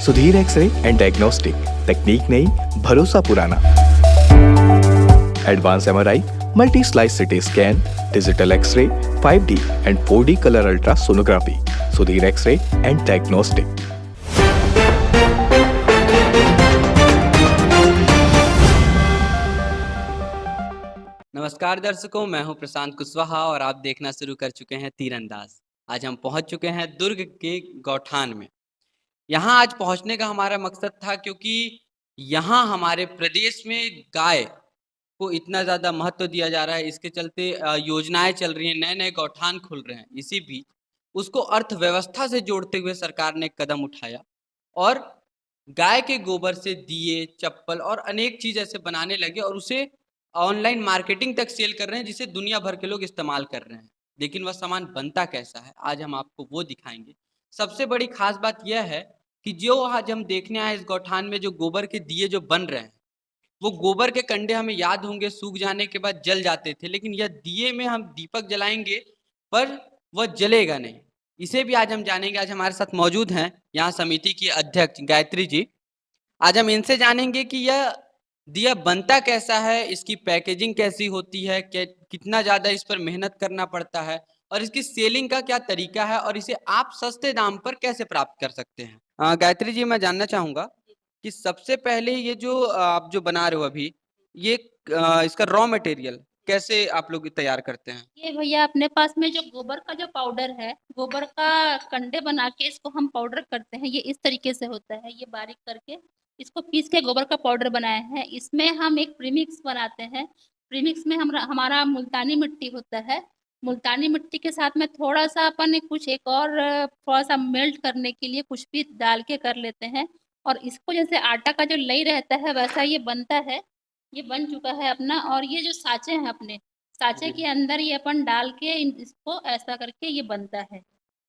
Sudhir X-ray and diagnostic, तकनीक नई, भरोसा पुराना। Advance MRI, multi slice CT scan, digital X-ray, 5D and 4D colour ultrasonography. Sudhir X-ray and diagnostic. नमस्कार दर्शकों, मैं हूं प्रशांत कुशवाहा और आप देखना शुरू कर चुके हैं तीरंदाज। आज हम पहुंच चुके हैं दुर्ग के गौठान में। यहाँ आज पहुंचने का हमारा मकसद था क्योंकि यहाँ हमारे प्रदेश में गाय को इतना ज़्यादा महत्व दिया जा रहा है, इसके चलते योजनाएं चल रही हैं, नए-नए गौठान खुल रहे हैं। इसी बीच उसको अर्थव्यवस्था से जोड़ते हुए सरकार ने एक कदम उठाया और गाय के गोबर से दिए, चप्पल और अनेक चीज़ ऐसे बनाने लगे और उसे ऑनलाइन मार्केटिंग तक सेल कर रहे हैं, जिसे दुनिया भर के लोग इस्तेमाल कर रहे हैं। लेकिन वह सामान बनता कैसा है? आज हम आपको वो दिखाएँगे। सबसे बड़ी ख़ास बात यह है कि जो आज हम देखने आए इस गौठान में जो गोबर के दिए जो बन रहे हैं, वो गोबर के कंडे हमें याद होंगे सूख जाने के बाद जल जाते थे, लेकिन यह दिए में हम दीपक जलाएँगे, पर वह जलेगा नहीं। इसे भी आज हम जानेंगे। आज हमारे साथ मौजूद हैं यहाँ समिति की अध्यक्ष गायत्री जी। आज हम इनसे जानेंगे कि यह दिया बनता कैसा है, इसकी पैकेजिंग कैसी होती है, कितना ज़्यादा इस पर मेहनत करना पड़ता है और इसकी सेलिंग का क्या तरीका है और इसे आप सस्ते दाम पर कैसे प्राप्त कर सकते हैं। गायत्री जी, मैं जानना चाहूँगा कि सबसे पहले ये जो आप जो बना रहे हो अभी, ये इसका रॉ मटेरियल कैसे आप लोग तैयार करते हैं? ये भैया अपने पास में जो गोबर का जो पाउडर है, गोबर का कंडे बना के इसको हम पाउडर करते हैं। ये इस तरीके से होता है, ये बारीक करके इसको पीस के गोबर का पाउडर बनाया है। इसमें हम एक प्रीमिक्स बनाते हैं। प्रीमिक्स में हमारा मुल्तानी मिट्टी होता है। मुल्तानी मिट्टी के साथ में थोड़ा-सा अपन कुछ एक और थोड़ा-सा मेल्ट करने के लिए कुछ भी डाल के कर लेते हैं और इसको जैसे आटा का जो लई रहता है वैसा ये बनता है। ये बन चुका है अपना और ये जो साँचे हैं अपने साँचे जी। के अंदर ये अपन डाल के इसको ऐसा करके ये बनता है।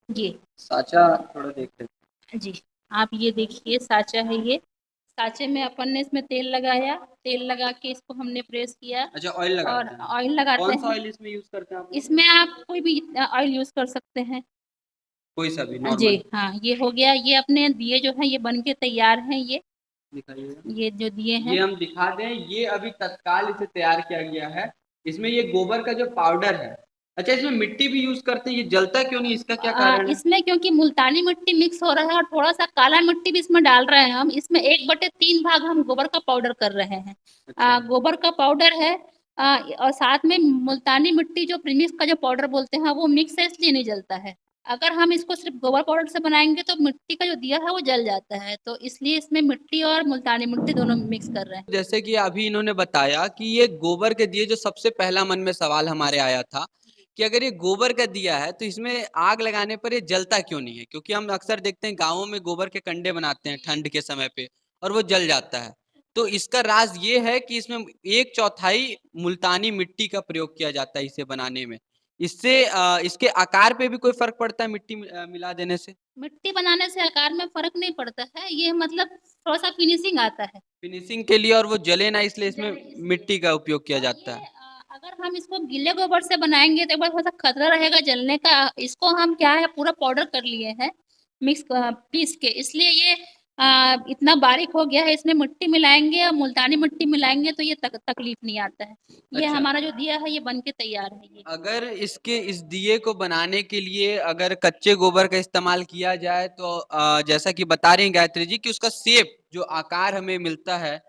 ये साँचा थोड़ा देखते हैं। जी, आप ये देखिए साँचा है ये। साँचे में अपन ने इसमें तेल लगाया, तेल लगा के इसको हमने प्रेस किया अच्छा, ऑयल और लगाते हैं। ऑयल लगाते कौन-सा हैं। ऑयल इसमें यूज़ करते हैं आप लोग? इसमें आप कोई भी ऑयल यूज़ कर सकते हैं। कोई-सा भी जी, नॉर्मल? हाँ, ये हो गया। ये अपने दिए जो हैं ये बन के तैयार हैं दिखाइएगा। ये जो दिए ये हैं। हम दिखा दें, ये अभी तत्काल इसे तैयार किया गया है। इसमें ये गोबर का जो पाउडर है, अच्छा इसमें मिट्टी भी यूज़ करते हैं, ये जलता क्यों नहीं, इसका क्या कारण है? इसमें क्योंकि मुल्तानी मिट्टी मिक्स हो रहा है और थोड़ा-सा काला मिट्टी भी इसमें डाल रहे हैं हम। इसमें 1/3 भाग हम गोबर का पाउडर कर रहे हैं। अच्छा, गोबर का पाउडर है और साथ में मुल्तानी मिट्टी जो प्रीमिक्स का जो पाउडर बोलते हैं वो मिक्स है इसलिए नहीं जलता है। अगर हम इसको सिर्फ़ गोबर पाउडर से बनाएँगे तो मिट्टी का जो दिया है वो जल जाता है। तो इसलिए इसमें मिट्टी और मुल्तानी मिट्टी दोनों मिक्स कर रहे हैं। जैसे कि अभी इन्होंने बताया कि ये गोबर के दिए जो सबसे पहला मन में सवाल हमारे आया था, कि अगर ये गोबर का दिया है, तो इसमें आग लगाने पर ये जलता क्यों नहीं है? क्योंकि हम अक्सर देखते हैं गाँवों में गोबर के कंडे बनाते हैं ठंड के समय पे और वो जल जाता है। तो इसका राज़ ये है कि इसमें 1/4 मुल्तानी मिट्टी का प्रयोग किया जाता है इसे बनाने में। इससे इसके आकार पे भी कोई फ़र्क पड़ता है मिट्टी मिला देने से? मिट्टी बनाने से आकार में फ़र्क नहीं पड़ता है। ये मतलब थोड़ा-सा फिनिशिंग आता है। फिनिशिंग के लिए और वो जले ना इसलिए इसमें जले इसलिए मिट्टी का उपयोग किया और जाता ये है। अगर हम इसको गीले गोबर से बनाएँगे तो एक बार थोड़ा-सा खतरा रहेगा जलने का। इसको हम क्या है पूरा पाउडर कर लिए हैं पीस के इसलिए ये इतना बारीक हो गया है। इसमें मिट्टी मिलाएँगे और मुल्तानी मिट्टी मिलाएँगे तो ये तकलीफ नहीं आता है। ये अच्छा। हमारा जो दिया है ये बन के तैयार है ये। अगर इसके इस दिए को बनाने के लिए अगर कच्चे गोबर का इस्तेमाल किया जाए तो जैसा कि बता रही हैं गायत्री जी कि उसका शेप जो आकार हमें मिलता है,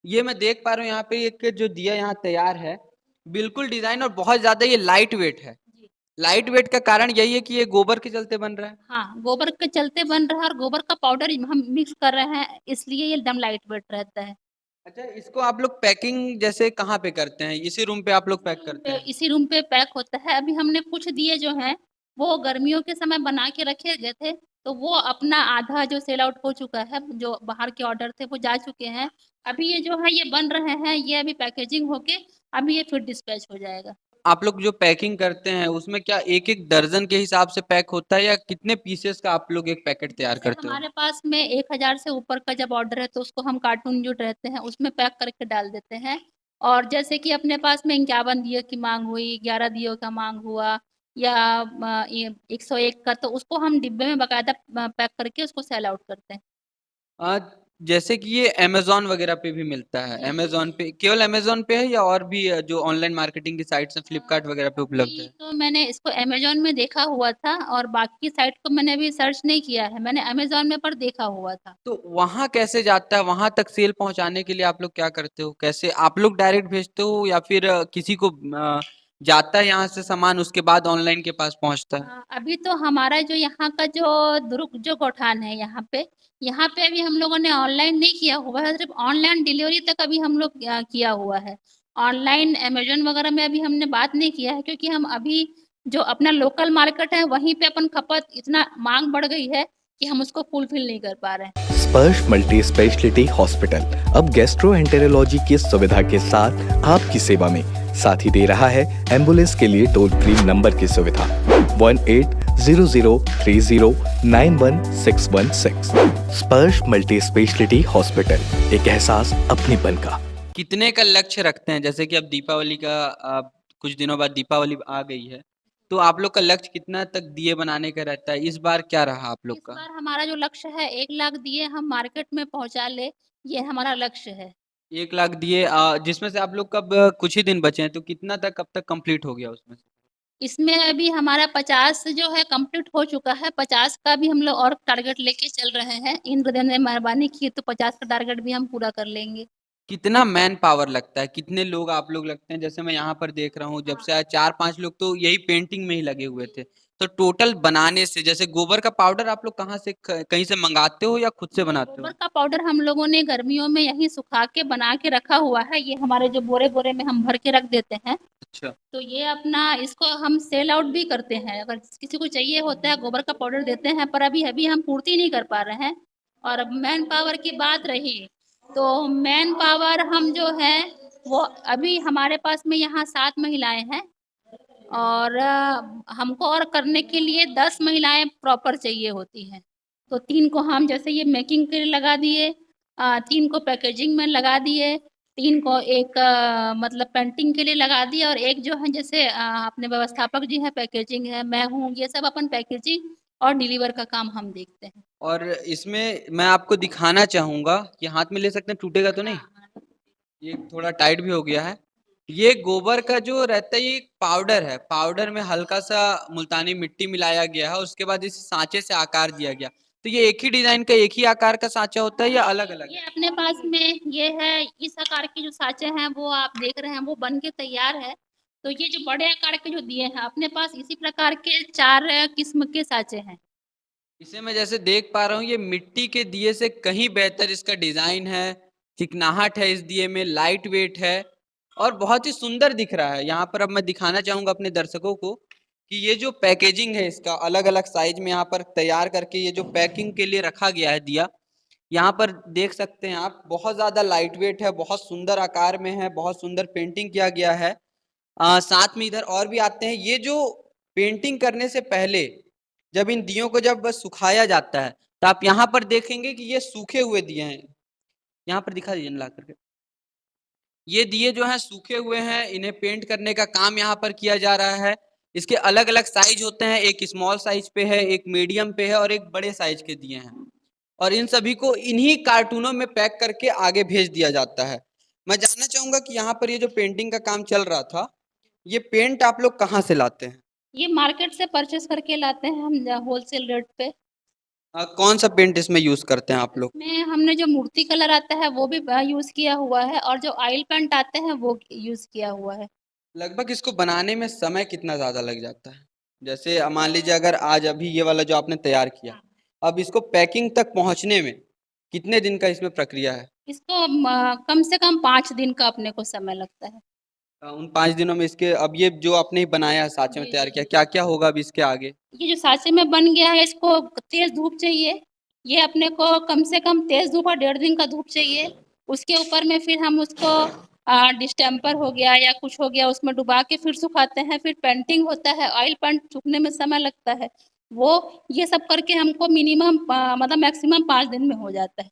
ये मैं देख पा रहा हूँ यहाँ पे एक जो दिया यहाँ तैयार है, बिल्कुल डिज़ाइन और बहुत ज़्यादा ये लाइट वेट है। जी। लाइट वेट का कारण यही है कि ये गोबर के चलते बन रहा है? हाँ, गोबर के चलते बन रहा है और गोबर का पाउडर हम मिक्स कर रहे हैं इसलिए ये एकदम लाइट वेट रहता है। अच्छा, इसको आप लोग पैकिंग जैसे कहाँ पे करते हैं? इसी रूम पे आप लोग पैक करते हैं? इसी रूम पे पैक होता है। अभी हमने कुछ दिए जो हैं, वो गर्मियों के समय बना के रखे गए थे, तो वो अपना आधा जो सेल आउट हो चुका है, जो बाहर के ऑर्डर थे वो जा चुके हैं। अभी ये जो है ये बन रहे हैं, ये अभी पैकेजिंग होके अभी ये फिर डिस्पैच हो जाएगा। आप लोग जो पैकिंग करते हैं उसमें क्या एक-एक दर्जन के हिसाब से पैक होता है या कितने पीसेस का आप लोग एक पैकेट तैयार जैसे करते हो? हमारे पास में 1000 से ऊपर का जब ऑर्डर है तो उसको हम कार्टून जो रहते हैं उसमें पैक करके डाल देते हैं। और जैसे कि अपने पास में 51 दियों की माँग हुई, 11 दियों का माँग हुआ या ये 101 का तो उसको हम डिब्बे में बाकायदा पैक करके उसको सेल आउट करते हैं। अ, जैसे कि ये अमेज़न वगैरह पे भी मिलता है। जी, जी, अमेज़न जी। पे केवल अमेज़न पे है या और भी जो ऑनलाइन मार्केटिंग की साइट्स हैं फ्लिपकार्ट वगैरह पे उपलब्ध अभी है? तो मैंने इसको अमेज़न में देखा हुआ था और बाकी साइट को मैंने अभी सर्च नहीं किया है। मैंने अमेज़न में पर देखा हुआ था। तो वहाँ कैसे जाता है? वहाँ तक सेल पहुँचाने के लिए आप लोग क्या करते हो? कैसे आप लोग डायरेक्ट भेजते हो या फिर किसी को जाता है यहाँ से सामान उसके बाद ऑनलाइन के पास पहुँचता है? अभी तो हमारा जो यहाँ का जो दुर्ग जो गौठान है यहाँ पे अभी हम लोगों ने ऑनलाइन नहीं किया हुआ है, सिर्फ़ ऑनलाइन डिलीवरी तक अभी हम लोग किया हुआ है। ऑनलाइन अमेज़न वगैरह में अभी हमने बात नहीं किया है क्योंकि हम अभी जो अपना लोकल मार्केट है, वहीं पे अपन खपत इतना माँग बढ़ गई है कि हम उसको फुलफ़िल नहीं कर पा रहे हैं। स्पर्श मल्टी स्पेशलिटी हॉस्पिटल अब गैस्ट्रोएंटेरोलॉजी की सुविधा के साथ आपकी सेवा में साथ ही दे रहा है एम्बुलेंस के लिए टोल फ्री नंबर की सुविधा 180030091616। स्पर्श मल्टी स्पेशलिटी हॉस्पिटल, एक एहसास अपनेपन का। कितने का लक्ष्य रखते हैं? जैसे कि अब दीपावली का कुछ दिनों बाद दीपावली आ गई है, तो आप लोग का लक्ष्य कितना तक दिए बनाने का रहता है? इस बार क्या रहा आप लोग इस का? बार हमारा जो लक्ष्य है 1 लाख दिए हम मार्केट में पहुँचा लें, ये हमारा लक्ष्य है। 1 लाख दिए जिसमें से आप लोग कब कुछ ही दिन बचे हैं, तो कितना तक कब तक कंप्लीट हो गया उसमें से? इसमें अभी हमारा 50 जो है कंप्लीट हो चुका है, 50 का भी हम लोग और टारगेट लेके चल रहे हैं। इंद्र ने मेहरबानी की तो 50 का टारगेट भी हम पूरा कर लेंगे। कितना मैन पावर लगता है? कितने लोग आप लोग लगते हैं? जैसे मैं यहाँ पर देख रहा हूँ, जब हाँ। से आए 4-5 लोग तो यही पेंटिंग में ही लगे हुए थे। तो टोटल बनाने से जैसे गोबर का पाउडर आप लोग कहाँ से क कहीं से मँगाते हो या खुद से नहीं, बनाते गोबर हो? का पाउडर हम लोगों ने गर्मियों में यहीं सुखा के बना के रखा हुआ है। ये हमारे जो बोरे-बोरे में हम भर के रख देते हैं। अच्छा। तो ये अपना इसको हम सेल आउट भी करते हैं। अगर किसी को चाहिए होता है गोबर का पाउडर देते हैं, पर अभी अभी हम पूर्ति नहीं कर पा रहे हैं। और अब मैन पावर की बात रही, तो मैन पावर हम जो है वो अभी हमारे पास में यहाँ 7 महिलाएँ हैं और हमको और करने के लिए 10 महिलाएँ प्रॉपर चाहिए होती हैं। तो 3 को हम जैसे ये मेकिंग के लिए लगा दिए 3 को पैकेजिंग में लगा दिए, 3 को एक मतलब पेंटिंग के लिए लगा दिया और एक जो है जैसे अपने व्यवस्थापक जी हैं, पैकेजिंग है, मैं हूँ, ये सब अपन पैकेजिंग और डिलीवर का काम हम देखते हैं। और इसमें मैं आपको दिखाना चाहूँगा कि हाथ में ले सकते हैं, टूटेगा तो हाँ, नहीं? हाँ। ये थोड़ा टाइट भी हो गया है। ये गोबर का जो रहता है ये एक पाउडर है, पाउडर में हल्का-सा मुल्तानी मिट्टी मिलाया गया है, उसके बाद इस साँचे से आकार दिया गया। तो ये एक ही डिज़ाइन का एक ही आकार का साँचा होता है या अलग-अलग ये है? अपने पास में ये है, इस आकार के जो साँचे हैं वो आप देख रहे हैं वो बन के तैयार है। तो ये जो बड़े आकार के जो दिए हैं अपने पास इसी प्रकार के 4 किस्म के साँचे हैं। इसे मैं जैसे देख पा रहा हूँ ये मिट्टी के दिए से कहीं बेहतर इसका डिज़ाइन है, चिकनाहट है इस दिए में, लाइट वेट है और बहुत ही सुंदर दिख रहा है। यहाँ पर अब मैं दिखाना चाहूँगा अपने दर्शकों को कि ये जो पैकेजिंग है इसका अलग-अलग साइज़ में यहाँ पर तैयार करके ये जो पैकिंग के लिए रखा गया है दिया, यहाँ पर देख सकते हैं आप बहुत ज़्यादा लाइट वेट है, बहुत सुंदर आकार में है, बहुत सुंदर पेंटिंग किया गया है। साथ में इधर और भी आते हैं, ये जो पेंटिंग करने से पहले जब इन दियों को जब सुखाया जाता है, तो आप यहाँ पर देखेंगे कि ये सूखे हुए दिए हैं। यहाँ पर दिखा दीजिए ना ला करके। ये दिए जो हैं सूखे हुए हैं, इन्हें पेंट करने का काम यहाँ पर किया जा रहा है। इसके अलग-अलग साइज़ होते हैं, एक स्मॉल साइज़ पे है, एक मीडियम पे है और एक बड़े साइज़ के दिए हैं। और इन सभी को इन्हीं कार्टूनों में पैक करके आगे भेज दिया जाता है। मैं जानना चाहूँगा कि यहाँ पर ये जो पेंटिंग का काम चल रहा था, ये पेंट आप लोग कहाँ से लाते हैं? ये मार्केट से परचेज़ करके लाते हैं हम होलसेल रेट पे। कौन-सा पेंट इसमें यूज़ करते हैं आप लोग? इसमें हमने जो मूर्ति कलर आता है वो भी यूज़ किया हुआ है और जो ऑयल पेंट आते हैं वो यूज़ किया हुआ है। लगभग इसको बनाने में समय कितना ज़्यादा लग जाता है? जैसे मान लीजिए अगर आज अभी ये वाला जो आपने तैयार किया, हाँ। अब इसको पैकिंग तक पहुँचने में कितने दिन का इसमें प्रक्रिया है? इसको कम से कम 5 दिन का अपने को समय लगता है। उन 5 दिनों में इसके अब ये जो आपने बनाया है, साँचे में जी, तैयार जी, किया, जी। क्या-क्या होगा अब इसके आगे? ये जो साँचे में बन गया है इसको तेज़ धूप चाहिए। ये अपने को कम से कम तेज़ धूप और 1.5 दिन का धूप चाहिए। उसके ऊपर में फिर हम उसको डिस्टेम्पर हो गया या कुछ हो गया उसमें डुबा के फिर सुखाते हैं। फिर पेंटिंग होता है, ऑयल पेंट सूखने में समय लगता है। वो ये सब करके हमको मिनिमम मतलब मैक्सिमम 5 दिन में हो जाता है।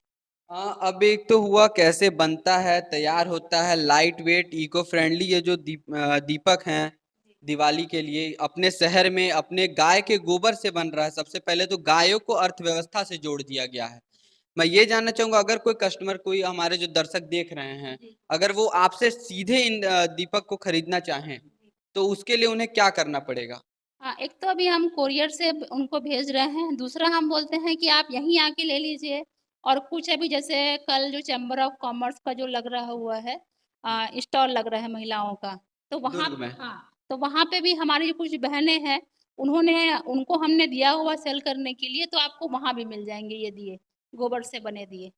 हाँ, अब एक तो हुआ कैसे बनता है, तैयार होता है, लाइट वेट, इको फ्रेंडली ये जो दीपक हैं, दिवाली के लिए अपने शहर में अपने गाय के गोबर से बन रहा है। सबसे पहले तो गायों को अर्थव्यवस्था से जोड़ दिया गया है। मैं ये जानना चाहूंगा, अगर कोई कस्टमर, कोई हमारे जो दर्शक देख रहे हैं, जी। अगर वो आपसे सीधे इन दीपक को खरीदना चाहें, तो उसके लिए उन्हें क्या करना पड़ेगा? हाँ, एक तो अभी हम कोरियर से उनको भेज रहे हैं, दूसरा हम बोलते हैं कि आप यहीं आके ले लीजिए। और कुछ अभी जैसे कल जो चैम्बर ऑफ कॉमर्स का जो लग रहा हुआ है स्टॉल लग रहा है महिलाओं का, तो वहाँ दुर्ग में। हाँ, तो वहाँ पे भी हमारी जो कुछ बहनें हैं, उनको हमने दिया हुआ सेल करने के लिए, तो आपको वहाँ भी मिल जाएँगे ये दिए, गोबर से बने दिए।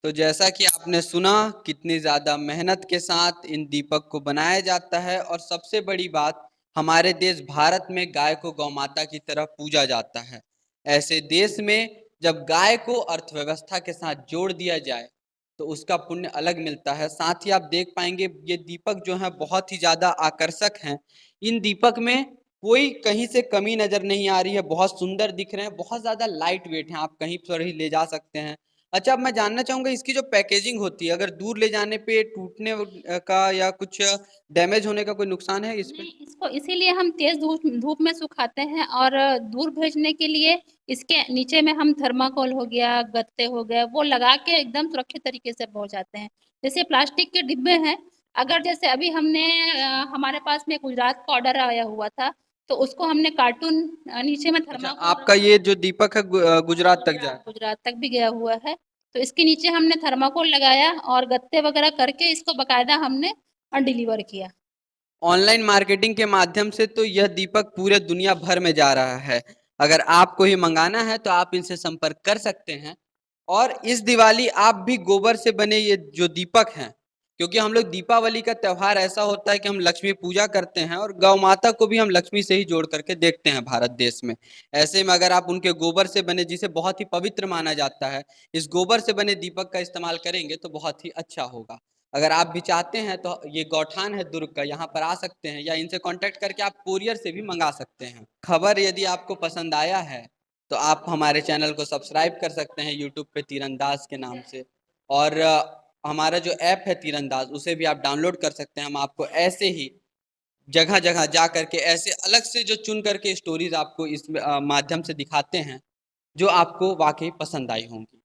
तो जैसा कि आपने सुना, कितनी ज़्यादा मेहनत के साथ इन दीपक को बनाया जाता है, और सबसे बड़ी बात, हमारे देश भारत में गाय को गौ माता की तरह पूजा जाता है। ऐसे देश में जब गाय को अर्थव्यवस्था के साथ जोड़ दिया जाए, तो उसका पुण्य अलग मिलता है। साथ ही आप देख पाएंगे, ये दीपक जो हैं बहुत ही ज़्यादा आकर्षक हैं। इन दीपक में कोई कहीं से कमी नज़र नहीं आ रही है, बहुत सुंदर दिख रहे हैं, बहुत ज़्यादा लाइट वेट हैं, आप कहीं पर ही ले जा सकते हैं। अच्छा, अब मैं जानना चाहूँगा, इसकी जो पैकेजिंग होती है, अगर दूर ले जाने पे टूटने का या कुछ डैमेज होने का कोई नुकसान है इस पे? नहीं, इसको इसीलिए हम तेज़ धूप धूप में सुखाते हैं और दूर भेजने के लिए इसके नीचे में हम थर्माकोल हो गया, गत्ते हो गए, वो लगा के एकदम सुरक्षित तरीके से पहुँचाते हैं। जैसे प्लास्टिक के डिब्बे हैं, अगर जैसे अभी हमारे पास में गुजरात का ऑर्डर आया हुआ था, तो उसको हमने कार्टून नीचे में अच्छा, थर्माकोल आपका ये जो दीपक है गुजरात तक जाए? गुजरात तक भी गया हुआ है। तो इसके नीचे हमने थर्माकोल लगाया और गत्ते वगैरह करके इसको बाकायदा हमने डिलीवर किया। ऑनलाइन मार्केटिंग के माध्यम से तो यह दीपक पूरे दुनिया भर में जा रहा है। अगर आपको ही मंगाना है तो आप इनसे संपर्क कर सकते हैं। और इस दिवाली आप भी गोबर से बने ये जो दीपक हैं, क्योंकि हम लोग दीपावली का त्यौहार ऐसा होता है कि हम लक्ष्मी पूजा करते हैं, और गौ माता को भी हम लक्ष्मी से ही जोड़ करके देखते हैं भारत देश में। ऐसे में अगर आप उनके गोबर से बने, जिसे बहुत ही पवित्र माना जाता है, इस गोबर से बने दीपक का इस्तेमाल करेंगे तो बहुत ही अच्छा होगा। अगर आप भी चाहते हैं तो ये गौठान है दुर्ग का, यहाँ पर आ सकते हैं, या इनसे कांटेक्ट करके आप कोरियर से भी मंगा सकते हैं। खबर यदि आपको पसंद आया है तो आप हमारे चैनल को सब्सक्राइब कर सकते हैं यूट्यूब पे तीरंदाज के नाम से। और हमारा जो ऐप है तीरंदाज, उसे भी आप डाउनलोड कर सकते हैं। हम आपको ऐसे ही जगह जगह जा करके ऐसे अलग से जो चुन करके स्टोरीज आपको इस माध्यम से दिखाते हैं, जो आपको वाकई पसंद आई होंगी।